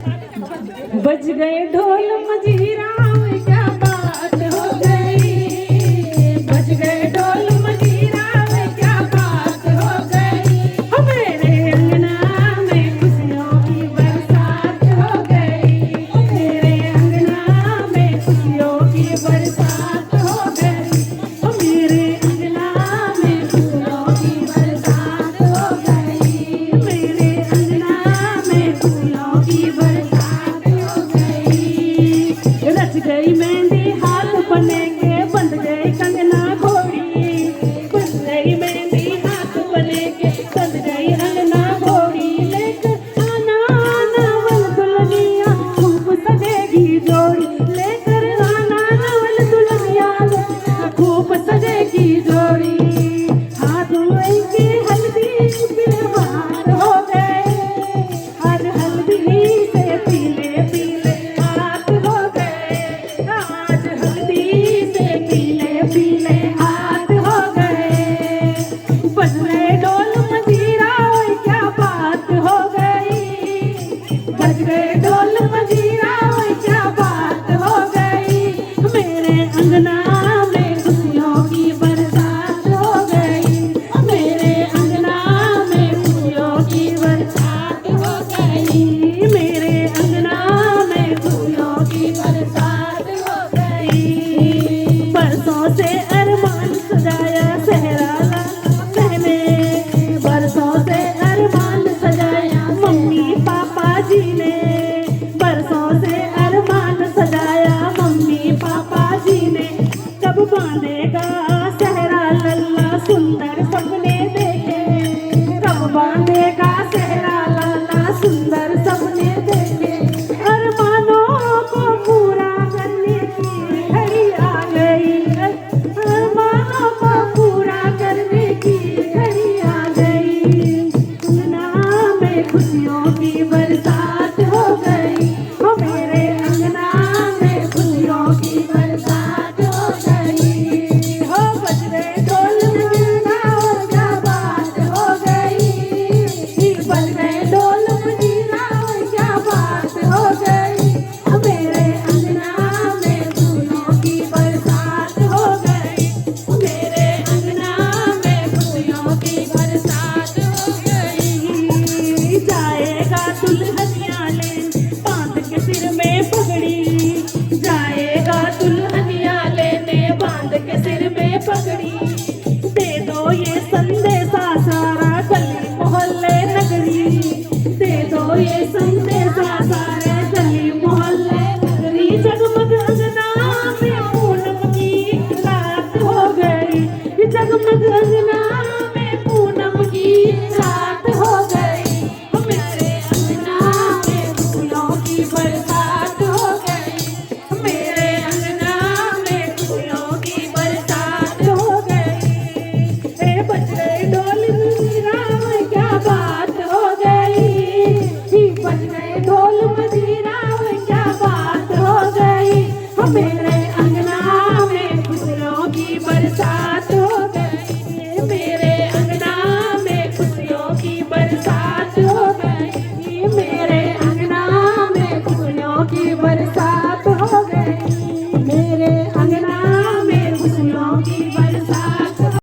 बज गए ढोल मजीरा क्या बात हो गई, बज गए ढोल मजीरा क्या बात हो गई, मेरे अंगना में खुशियों की बरसात हो गई, मेरे अंगना में खुशियों की बरसात हो गई, मेरे अंगना में खुशियों की बरसात हो गई, मेरे अंगना में खुशियों की बरसात रच गई मेहंदी हाथ बने के बंध गई कंगना घोड़ी, बंध गई मेहंदी हाथ बने के बंध गई अंगना घोड़ी, लेकर आना नवल दुल्हनिया खूब सजेगी जोड़ी, लेकर आना नवल दुल्हनिया खूब सजेगी जोड़ी, हाथ में के हल्दी बिलवार हो गए, हर हल्दी से पीले पीले हाथ हो गए, आज हल्दी से पीले पीले हाथ हो गए, बज गए ढोल मजीरा क्या बात हो गई, बज गए ढोल मजीरा क्या बात हो गई, मेरे अंगना में खुशियों की बरसात हो गई, मेरे अंगना में खुशियों की बरसात हो गई, मेरे अंगना में खुशियों की बरसात हो गई, बरसों से अरमान सजाया सहरा मैंने, बरसों से अरमान सजाया मम्मी पापा जी ने, बरसों से अरमान सजाया मम्मी पापा जी ने, कब बांधेगा सहरा लल्ला सुंदर सपने देखे, कब बांधेगा सहरा लल्ला सुंदर